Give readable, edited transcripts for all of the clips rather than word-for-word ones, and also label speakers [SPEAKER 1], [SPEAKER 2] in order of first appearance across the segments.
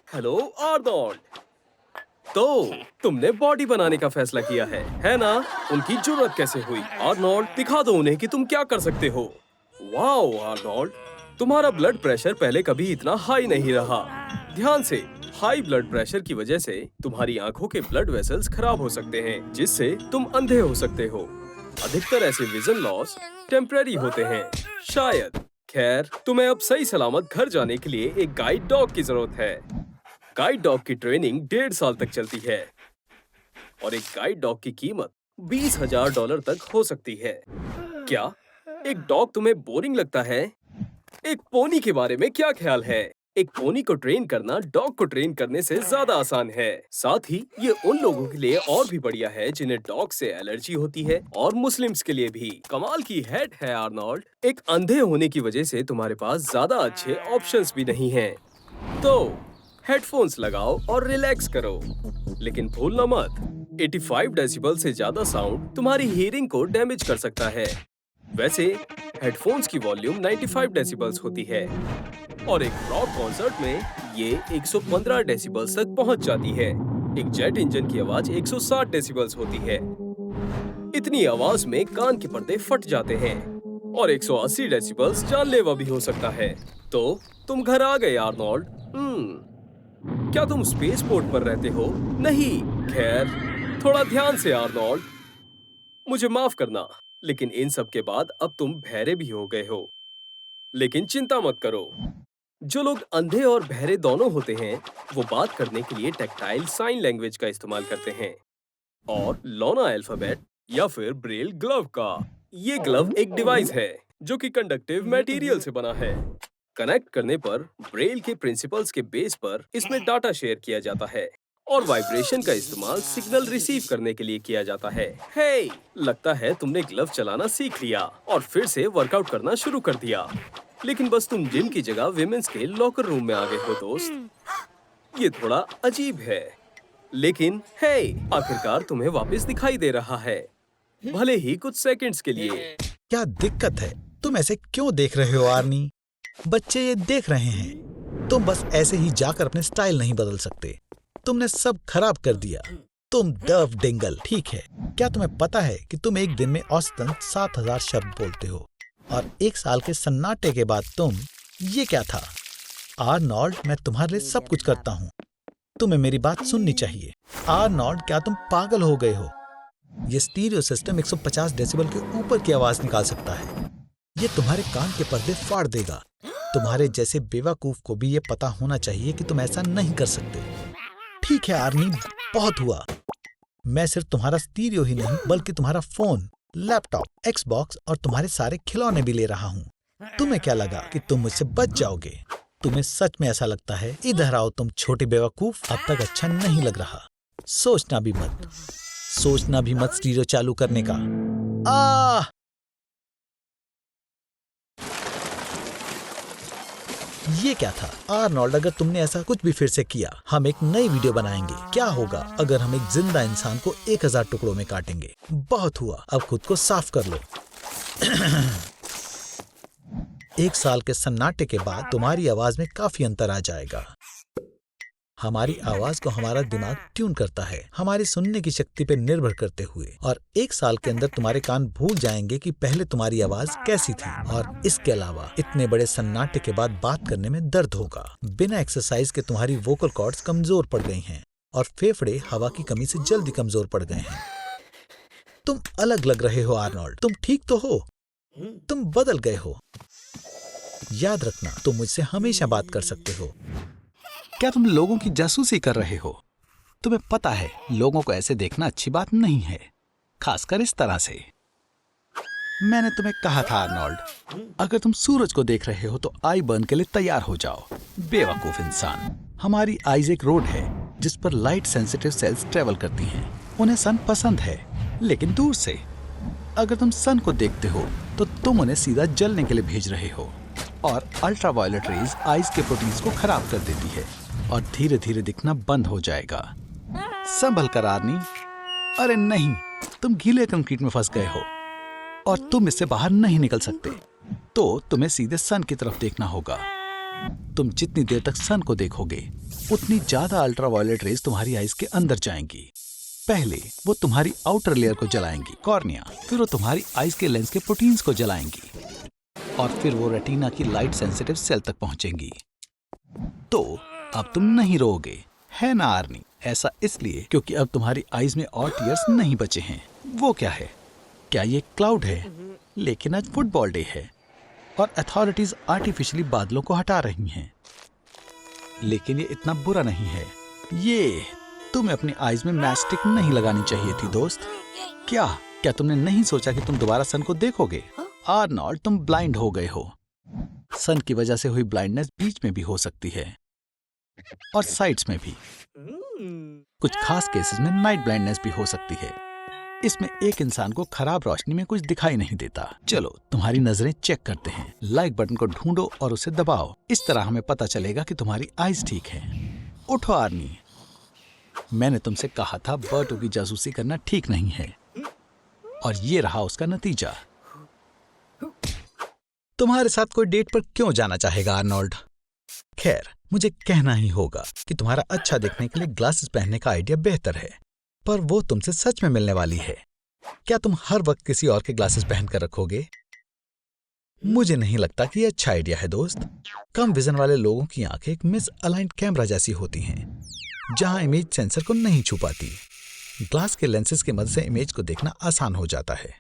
[SPEAKER 1] Hello Arnold. तो तुमने body बनाने का फैसला किया है ना? उनकी जरूरत कैसे हुई? आर्नोल्ड, दिखा दो उन्हें कि तुम क्या कर सकते हो। वाओ आर्नोल्ड, तुम्हारा ब्लड प्रेशर पहले कभी इतना हाई नहीं रहा। ध्यान से। हाई ब्लड प्रेशर की वजह से तुम्हारी आंखों के ब्लड वेसल्स खराब हो सकते हैं, जिससे तुम अंधे हो सकते हो। अधिकतर ऐसे विजन लॉस टेम्पररी होते हैं, शायद। खैर, तुम्हें अब सही सलामत घर जाने के लिए एक गाइड डॉग की जरूरत है। गाइड डॉग की ट्रेनिंग 1.5 साल तक चलती है और एक गाइड डॉग की कीमत $20,000 तक हो सकती है। क्या एक डॉग तुम्हें बोरिंग लगता है? एक पोनी के बारे में क्या ख्याल है? एक पोनी को ट्रेन करना डॉग को ट्रेन करने से ज्यादा आसान है। साथ ही ये उन लोगों के लिए और भी बढ़िया है जिन्हें डॉग से एलर्जी होती है, और मुस्लिम्स के लिए भी। कमाल की हेड है आर्नोल्ड। एक अंधे होने की वजह से तुम्हारे पास ज्यादा अच्छे ऑप्शंस भी नहीं हैं। तो हेडफोन्स लगाओ और रिलैक्स करो, लेकिन भूलना मत, 85 डेसिबल से ज्यादा साउंड तुम्हारी हियरिंग को डैमेज कर सकता है। वैसे हेडफोन्स की वॉल्यूम 95 डेसिबल्स होती है और एक रॉक कॉन्सर्ट में ये 115 डेसिबल्स तक पहुंच जाती है। एक जेट इंजन की आवाज 160 डेसिबल्स होती है। इतनी आवाज में कान के पर्दे फट जाते हैं और 180 डेसिबल्स जानलेवा भी हो सकता है। तो तुम घर आ गए आर्नोल्ड। क्या तुम स्पेस पोर्ट पर रहते हो? नहीं। खैर, थोड़ा ध्यान से आर्नोल्ड। मुझे माफ करना, लेकिन इन सब के बाद अब तुम बहरे भी हो गए हो। लेकिन चिंता मत करो। जो लोग अंधे और बहरे दोनों होते हैं, वो बात करने के लिए टैक्टाइल साइन लैंग्वेज का इस्तेमाल करते हैं, और लोना अल्फाबेट या फिर ब्रेल ग्लव का। ये ग्लव एक डिवाइस है जो कि कंडक्टिव मटेरियल से बना है। कनेक्ट करने पर ब्रेल के प्रिंसिपल्स के बेस पर इसमें डाटा शेयर किया जाता है, और वाइब्रेशन का इस्तेमाल सिग्नल रिसीव करने के लिए किया जाता है। हे, लगता है तुमने ग्लव चलाना सीख लिया और फिर से वर्कआउट करना शुरू कर दिया। लेकिन बस तुम जिम की जगह विमेंस के लॉकर रूम में आ गए हो दोस्त। ये थोड़ा अजीब है, लेकिन हे, आखिरकार तुम्हें वापस दिखाई दे रहा है, भले ही कुछ सेकंड्स के लिए।
[SPEAKER 2] क्या दिक्कत है? तुम ऐसे क्यों देख रहे हो आर्नी? बच्चे ये देख रहे हैं। तुम बस ऐसे ही जाकर अपने स्टाइल नहीं बदल सकते। तुमने सब खराब कर दिया। तुम डर्व डिंगल। ठीक है, क्या तुम्हें पता है कि तुम एक दिन में औसतन 7,000 शब्द बोलते हो, और 1 साल के सन्नाटे के बाद तुम ये क्या था? आर्नोल्ड, मैं तुम्हारे लिए सब कुछ करता हूँ। तुम्हें मेरी बात सुननी चाहिए। आर्नोल्ड, क्या तुम पागल हो गए हो? ये स्टीरियो सिस्टम 150 डेसिबल के ऊपर की आवाज निकाल सकता है। ये तुम्हारे कान के पर्दे फाड़ देगा। तुम्हारे जैसे बेवकूफ को भी ये पता होना चाहिए कि तुम ऐसा नहीं कर सकते। ठीक है आर्नी, बहुत हुआ। मैं सिर्फ तुम्हारा स्टीरियो ही नहीं, बल्कि तुम्हारा फोन, लैपटॉप, एक्सबॉक्स और तुम्हारे सारे खिलौने भी ले रहा हूँ। तुम्हें क्या लगा कि तुम मुझसे बच जाओगे? तुम्हें सच में ऐसा लगता है? इधर आओ तुम छोटे बेवकूफ। अब तक अच्छा नहीं लग रहा। सोचना भी मत स्टीरियो चालू करने का। ये क्या था? आर्नोल्ड, अगर तुमने ऐसा कुछ भी फिर से किया, हम एक नई वीडियो बनाएंगे। क्या होगा अगर हम एक जिंदा इंसान को 1000 टुकड़ों में काटेंगे? बहुत हुआ, अब खुद को साफ कर लो। 1 साल के सन्नाटे के बाद तुम्हारी आवाज में काफी अंतर आ जाएगा। हमारी आवाज को हमारा दिमाग ट्यून करता है, हमारी सुनने की शक्ति पर निर्भर करते हुए, और 1 साल के अंदर तुम्हारे कान भूल जाएंगे कि पहले तुम्हारी आवाज कैसी थी। और इसके अलावा इतने बड़े सन्नाटे के बाद बात करने में दर्द होगा। बिना एक्सरसाइज के तुम्हारी वोकल कॉर्ड्स कमजोर पड़ गई हैं, और फेफड़े हवा की कमी से जल्दी कमजोर पड़ गए हैं। तुम अलग लग रहे हो आर्नोल्ड। तुम ठीक तो हो? तुम बदल गए हो। याद रखना, तुम मुझसे हमेशा बात कर सकते हो।
[SPEAKER 3] क्या तुम लोगों की जासूसी कर रहे हो? तुम्हें पता है लोगों को ऐसे देखना अच्छी बात नहीं है, खासकर इस तरह से। मैंने तुम्हें कहा था आर्नोल्ड, अगर तुम सूरज को देख रहे हो तो आई बर्न के लिए तैयार हो जाओ। बेवकूफ इंसान। हमारी आईज एक रोड है जिस पर लाइट सेंसिटिव सेल्स ट्रेवल करती हैं। उन्हें सन पसंद है, लेकिन दूर से। अगर तुम सन को देखते हो तो तुम उन्हें सीधा जलने के लिए भेज रहे हो, और अल्ट्रावायलेट रेज आइज के प्रोटीन्स को खराब कर देती है और धीरे धीरे दिखना बंद हो जाएगा। संभल कर आर्नी। अरे नहीं, तुम गीले कंक्रीट में फंस गए हो और तुम इससे बाहर नहीं निकल सकते। तो तुम्हें सीधे सन की तरफ देखना होगा। तुम जितनी देर तक सन को देखोगे उतनी ज्यादा अल्ट्रावायलेट रेज तुम्हारी आइज के अंदर जाएंगी। पहले वो तुम्हारी आउटर लेयर को जलाएंगी, कॉर्निया, फिर वो तुम्हारी आइज के लेंस के प्रोटीन्स को जलाएंगी और फिर वो रेटिना की लाइट सेंसिटिव सेल तक पहुंचेंगी। तो अब तुम नहीं रोओगे, है ना आर्नी? ऐसा इसलिए क्योंकि अब तुम्हारी आइज में और टीयर्स नहीं बचे हैं। वो क्या है? क्या ये क्लाउड है? लेकिन आज फुटबॉल डे है और अथॉरिटीज आर्टिफिशियली बादलों को हटा रही हैं। लेकिन ये इतना बुरा नहीं है। ये तुम्हें अपनी आइज में मैचस्टिक नहीं लगानी चाहिए थी दोस्त। क्या तुमने नहीं सोचा कि तुम दोबारा सन को देखोगे? आर्नोल्ड, तुम ब्लाइंड हो गए हो। सन की वजह से हुई ब्लाइंडनेस बीच में भी हो सकती है और साइड्स में भी। कुछ खास केसेस में नाइट ब्लाइंडनेस भी हो सकती है। इसमें एक इंसान को खराब रोशनी में कुछ दिखाई नहीं देता। चलो तुम्हारी नजरें चेक करते हैं। लाइक बटन को ढूंढो और उसे दबाओ। इस तरह हमें पता चलेगा कि तुम्हारी आइज ठीक है। उठो आर्नी, मैंने तुमसे कहा था बर्टो की जासूसी करना ठीक नहीं है और ये रहा उसका नतीजा।
[SPEAKER 2] तुम्हारे साथ कोई डेट पर क्यों जाना चाहेगा आर्नोल्ड? खैर, मुझे कहना ही होगा कि तुम्हारा अच्छा दिखने के लिए ग्लासेस पहनने का आइडिया बेहतर है, पर वो तुमसे सच में मिलने वाली है। क्या तुम हर वक्त किसी और के ग्लासेस पहनकर रखोगे? मुझे नहीं लगता कि ये अच्छा आइडिया है दोस्त। कम विजन वाले लोगों की आंखें एक मिस अलाइंड कैमरा जैसी होती हैं, जहां इमेज सेंसर को नहीं छू पाती। ग्लास के लेंसेज की मदद से इमेज को देखना आसान हो जाता है।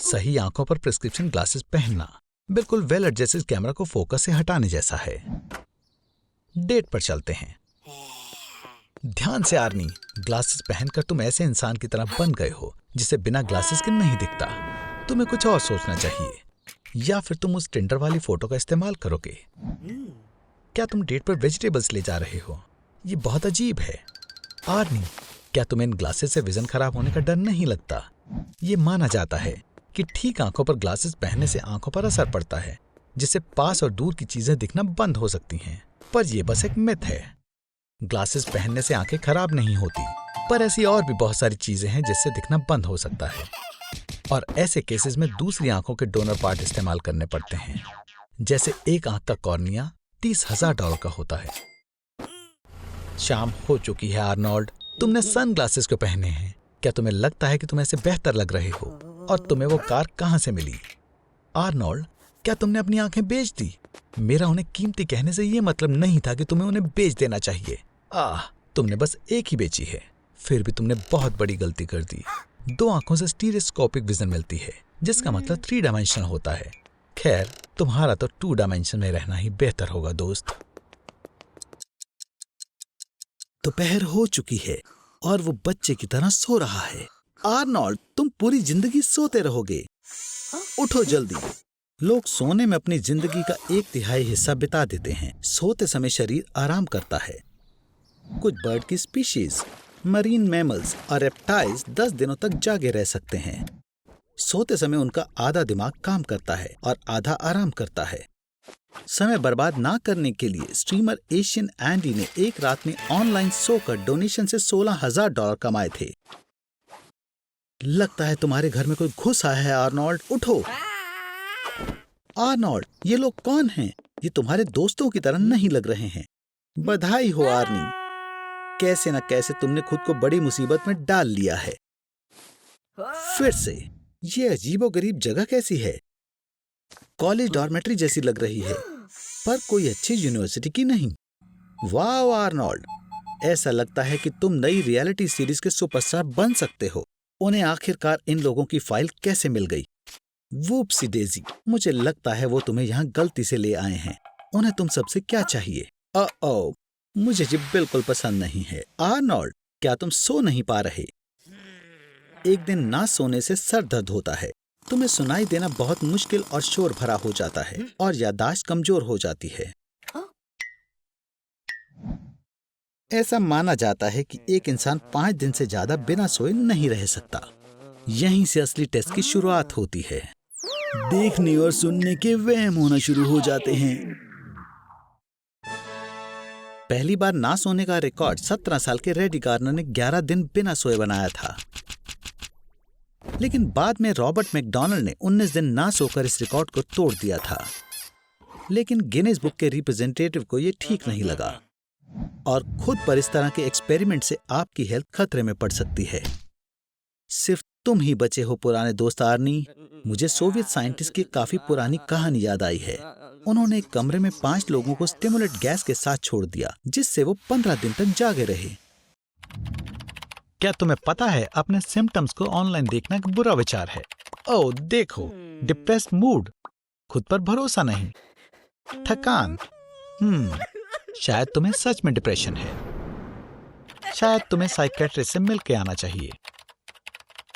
[SPEAKER 2] सही आंखों पर प्रिस्क्रिप्शन ग्लासेस पहनना बिल्कुल वेल एडजस्टेड कैमरा को फोकस से हटाने जैसा है। डेट पर चलते हैं। ध्यान से आर्नी, ग्लासेस पहनकर तुम ऐसे इंसान की तरह बन गए हो जिसे बिना ग्लासेस के नहीं दिखता। तुम्हें कुछ और सोचना चाहिए, या फिर तुम उस टिंडर वाली फोटो का इस्तेमाल करोगे। क्या तुम डेट पर वेजिटेबल्स ले जा रहे हो? ये बहुत अजीब है। आर्नी, क्या तुम्हें इन ग्लासेस से विजन खराब होने का डर नहीं लगता? ये माना जाता है कि ठीक आंखों पर ग्लासेस पहनने से आंखों पर असर पड़ता है, जिससे पास और दूर की चीजें दिखना बंद हो सकती हैं। पर यह बस एक मिथ है। ग्लासेस पहनने से आंखें खराब नहीं होती, पर ऐसी और भी बहुत सारी चीजें हैं जिससे दिखना बंद हो सकता है, और ऐसे केसेस में दूसरी आंखों के डोनर पार्ट इस्तेमाल करने पड़ते हैं। जैसे एक आंख का कॉर्निया $30,000 का होता है। शाम हो चुकी है आर्नोल्ड, तुमने सन ग्लासेस क्यों पहने हैं? क्या तुम्हें लगता है कि तुम ऐसे बेहतर लग रहे हो? और तुम्हें वो कार कहां से मिली? आर्नोल्ड, क्या तुमने अपनी आंखें बेच दी? मेरा उन्हें कीमती कहने से ये मतलब नहीं था कि तुम्हें उन्हें बेच देना चाहिए। तुमने बस एक ही बेची है। फिर भी तुमने बहुत बड़ी गलती कर दी। 2 आंखों से स्टीरियोस्कोपिक विजन मिलती है, जिसका मतलब 3 डायमेंशनल होता है। खैर, तुम्हारा तो 2 डायमेंशन में रहना ही बेहतर होगा दोस्त। दोपहर हो चुकी है और वो बच्चे की तरह सो रहा है। आर्नोल्ड, तुम पूरी जिंदगी सोते रहोगे। उठो जल्दी। लोग सोने में अपनी जिंदगी का 1/3 हिस्सा बिता देते हैं। सोते समय शरीर आराम करता है। कुछ बर्ड की स्पीशीज, मरीन मैमल्स और रेप्टाइल्स 10 दिनों तक जागे रह सकते हैं। सोते समय उनका आधा दिमाग काम करता है और आधा आराम करता है। समय बर्बाद ना करने के लिए स्ट्रीमर एशियन एंडी ने एक रात में ऑनलाइन सोकर डोनेशन से $16,000 कमाए थे। लगता है तुम्हारे घर में कोई घुस आया है आर्नोल्ड। उठो। आर्नोल्ड, ये लोग कौन हैं? ये तुम्हारे दोस्तों की तरह नहीं लग रहे हैं। बधाई हो आर्नी, कैसे न कैसे तुमने खुद को बड़ी मुसीबत में डाल लिया है। फिर से, ये अजीबोगरीब जगह कैसी है? कॉलेज डॉर्मेट्री जैसी लग रही है, पर कोई अच्छी यूनिवर्सिटी की नहीं। वाह आर्नोल्ड, ऐसा लगता है कि तुम नई रियलिटी सीरीज के सुपरस्टार बन सकते हो। उन्हें आखिरकार इन लोगों की फाइल कैसे मिल गई? वूप्सी डेजी, मुझे लगता है वो तुम्हें यहाँ गलती से ले आए हैं। उन्हें तुम सबसे क्या चाहिए? मुझे ये बिल्कुल पसंद नहीं है। आर्नोल्ड, क्या तुम सो नहीं पा रहे? एक दिन ना सोने से सर दर्द होता है। तुम्हें सुनाई देना बहुत मुश्किल और शोर भरा हो जाता है और याददाश्त कमजोर हो जाती है। ऐसा माना जाता है कि एक इंसान 5 दिन से ज्यादा बिना सोए नहीं रह सकता। यहीं से असली टेस्ट की शुरुआत होती है। देखने और सुनने के वहम होना शुरू हो जाते हैं। पहली बार ना सोने का रिकॉर्ड 17 साल के रेडी गार्नर ने 11 दिन बिना सोए बनाया था। लेकिन बाद में रॉबर्ट मैकडॉनल्ड ने 19 दिन ना सोकर इस रिकॉर्ड को तोड़ दिया था। लेकिन गिनीज बुक के रिप्रेजेंटेटिव को ये ठीक नहीं लगा और खुद पर इस तरह के एक्सपेरिमेंट से आपकी हेल्थ खतरे में पड़ सकती है। सिर्फ तुम ही बचे हो पुराने दोस्त आर्नी। मुझे सोवियत साइंटिस्ट की काफी पुरानी कहानी याद आई है। उन्होंने एक कमरे में 5 लोगों को स्टिमुलेट गैस के साथ छोड़ दिया, जिससे वो 15 दिन तक जागे रहे।
[SPEAKER 3] क्या तुम्हें पता है अपने सिम्टम्स को ऑनलाइन देखना एक बुरा विचार है। ओह देखो, डिप्रेस्ड मूड, खुद पर भरोसा नहीं, थकान। शायद तुम्हें सच में डिप्रेशन है। शायद तुम्हें साइकियाट्रिस्ट से मिल के आना चाहिए।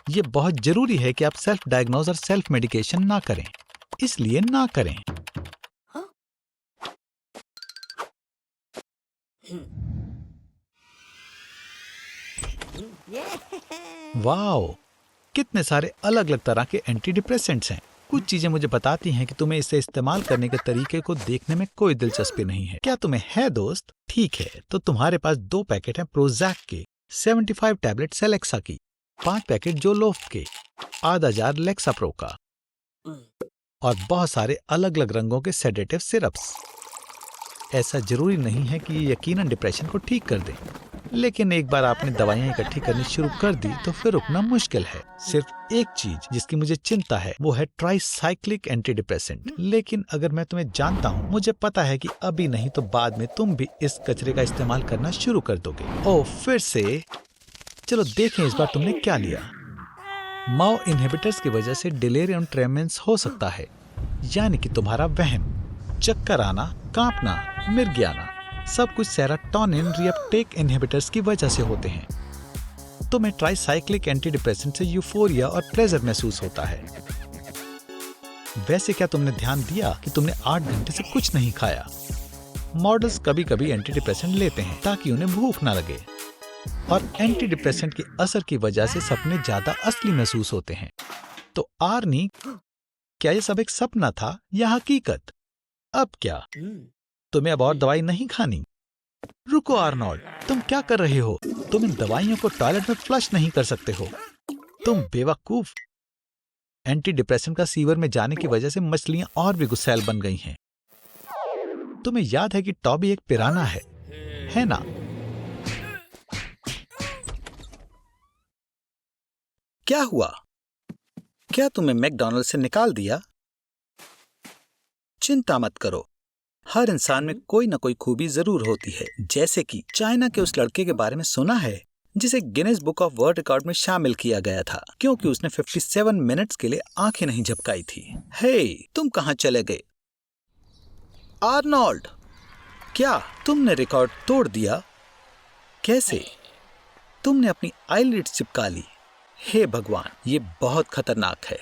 [SPEAKER 3] ये बहुत जरूरी है कि आप सेल्फ डायग्नोज और सेल्फ मेडिकेशन ना करें, इसलिए ना करें। वाओ, कितने सारे अलग अलग तरह के एंटी डिप्रेसेंट्स हैं। कुछ चीजें मुझे बताती हैं कि तुम्हें इसे इस्तेमाल करने के तरीके को देखने में कोई दिलचस्पी नहीं है। क्या तुम्हें है दोस्त? ठीक है, तो तुम्हारे पास 2 पैकेट हैं प्रोजैक के, 75 टैबलेट सेलेक्सा की, 5 पैकेट जोलोफ के, आधा जार लेक्साप्रो का और बहुत सारे अलग अलग रंगों के सेडेटिव सिरप्स। ऐसा जरूरी नहीं है कि ये यकीनन डिप्रेशन को ठीक कर दे, लेकिन एक बार आपने दवाइयां इकट्ठी करनी शुरू कर दी तो फिर रुकना मुश्किल है। सिर्फ एक चीज जिसकी मुझे चिंता है वो है ट्राइसाइक्लिक एंटी डिप्रेसेंट। लेकिन अगर मैं तुम्हें जानता हूँ, मुझे पता है कि अभी नहीं तो बाद में तुम भी इस कचरे का इस्तेमाल करना शुरू कर दोगे। ओह, फिर से चलो देखें इस बार तुमने क्या लिया। माओ इनहिबिटर्स की वजह से डिलेरियम ट्रेमेंस हो सकता है, यानी कि तुम्हारा वहम, चक्कर आना, कांपना, मिर्गी आना, सब कुछ सेरोटोनिन रीअपटेक इनहिबिटर्स की वजह से होते हैं। तुम्हें ट्राइसाइक्लिक एंटी डिप्रेसेंट से यूफोरिया और प्लेजर महसूस होता है। वैसे क्या तुमने ध्यान दिया कि तुमने 8 घंटे से कुछ नहीं खाया? मॉडल्स कभी कभी एंटी डिप्रेसेंट लेते हैं ताकि उन्हें भूख ना लगे, और एंटी डिप्रेसेंट के असर की वजह से सपने ज्यादा असली महसूस होते हैं। तो आर्नी, क्या ये सब एक सपना था या हकीकत? अब क्या तुम्हें अब और दवाई नहीं खानी? रुको आर्नोल्ड, तुम क्या कर रहे हो? तुम इन दवाइयों को टॉयलेट में फ्लश नहीं कर सकते हो। तुम बेवकूफ। एंटी डिप्रेसेंट का सीवर में जाने की वजह से मछलियां और भी गुस्सैल बन गई हैं। तुम्हें याद है कि टॉबी एक पिराना है ना?
[SPEAKER 2] क्या हुआ? क्या तुम्हें मैकडॉनल्ड से निकाल दिया? चिंता मत करो, हर इंसान में कोई ना कोई खूबी जरूर होती है। जैसे कि चाइना के उस लड़के के बारे में सुना है जिसे Guinness book of world record में शामिल किया गया था क्योंकि उसने 57 मिनट्स के लिए आंखें नहीं झपकाई थी। हे, तुम कहां चले गए? आर्नोल्ड, क्या तुमने रिकॉर्ड तोड़ दिया? कैसे? तुमने अपनी आईलिड्स चिपका ली। हे भगवान, ये बहुत खतरनाक है।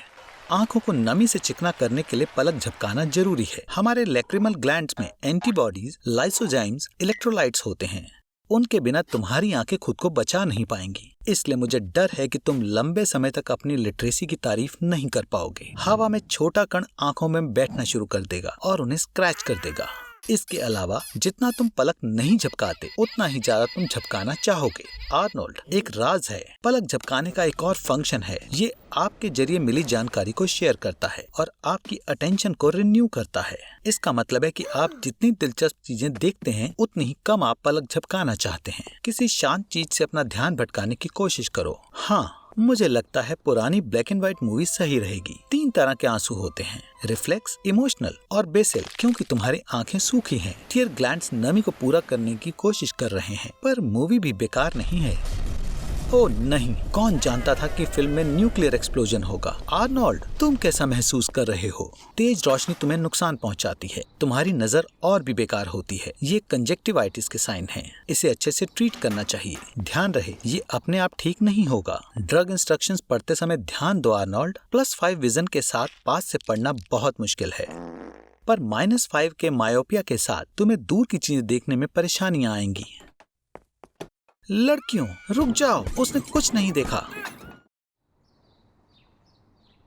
[SPEAKER 2] आंखों को नमी से चिकना करने के लिए पलक झपकाना जरूरी है। हमारे लैक्रिमल ग्लैंड्स में एंटीबॉडीज, लाइसोजाइम्स, इलेक्ट्रोलाइट्स होते हैं। उनके बिना तुम्हारी आंखें खुद को बचा नहीं पाएंगी। इसलिए मुझे डर है कि तुम लंबे समय तक अपनी लिटरेसी की तारीफ नहीं कर पाओगे। हवा में छोटा कण आंखों में बैठना शुरू कर देगा और उन्हें स्क्रैच कर देगा। इसके अलावा जितना तुम पलक नहीं झपकाते उतना ही ज्यादा तुम झपकाना चाहोगे। आर्नोल्ड, एक राज है। पलक झपकाने का एक और फंक्शन है। ये आपके जरिए मिली जानकारी को शेयर करता है और आपकी अटेंशन को रिन्यू करता है। इसका मतलब है कि आप जितनी दिलचस्प चीजें देखते हैं उतनी ही कम आप पलक झपकाना चाहते हैं। किसी शांत चीज से अपना ध्यान भटकाने की कोशिश करो। हाँ, मुझे लगता है पुरानी ब्लैक एंड व्हाइट मूवी सही रहेगी। 3 तरह के आंसू होते हैं, रिफ्लेक्स, इमोशनल और बेसल। क्योंकि तुम्हारी आंखें सूखी हैं, टीयर ग्लैंड्स नमी को पूरा करने की कोशिश कर रहे हैं, पर मूवी भी बेकार नहीं है। ओह नहीं, कौन जानता था कि फिल्म में न्यूक्लियर एक्सप्लोजन होगा। आर्नोल्ड, तुम कैसा महसूस कर रहे हो? तेज रोशनी तुम्हें नुकसान पहुंचाती है, तुम्हारी नजर और भी बेकार होती है। ये कंजक्टिवाइटिस के साइन हैं। इसे अच्छे से ट्रीट करना चाहिए। ध्यान रहे, ये अपने आप ठीक नहीं होगा। ड्रग इंस्ट्रक्शंस पढ़ते समय ध्यान दो आर्नोल्ड। +5 विजन के साथ पास से पढ़ना बहुत मुश्किल है, पर -5 के मायोपिया के साथ तुम्हें दूर की चीजें देखने में परेशानियां आएंगी। लड़कियों, रुक जाओ, उसने कुछ नहीं देखा।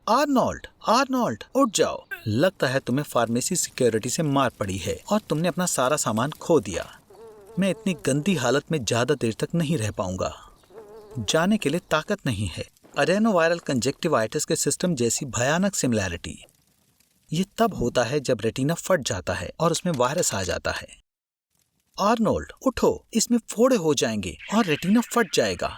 [SPEAKER 2] आर्नोल्ड, उठ जाओ। लगता है तुम्हें फार्मेसी सिक्योरिटी से मार पड़ी है और तुमने अपना सारा सामान खो दिया। मैं इतनी गंदी हालत में ज्यादा देर तक नहीं रह पाऊंगा। जाने के लिए ताकत नहीं है। एडेनोवायरल कंजक्टिवाइटिस के सिस्टम जैसी भयानक सिमिलैरिटी। ये तब होता है जब रेटिना फट जाता है और उसमें वायरस आ जाता है। आर्नोल्ड, उठो, इसमें फोड़े हो जाएंगे और रेटिना फट जाएगा।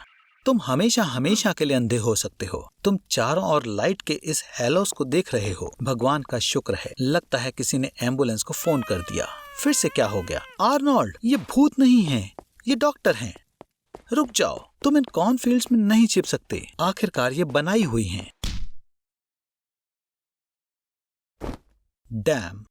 [SPEAKER 2] तुम हमेशा हमेशा के लिए अंधे हो सकते हो। तुम चारों ओर लाइट के इस हेलोस को देख रहे हो। भगवान का शुक्र है, लगता है किसी ने एम्बुलेंस को फोन कर दिया। फिर से क्या हो गया? आर्नोल्ड, ये भूत नहीं है, ये डॉक्टर हैं। रुक जाओ, तुम इन कॉर्नफील्ड्स में नहीं छिप सकते। आखिरकार ये बनाई हुई हैं। डैम,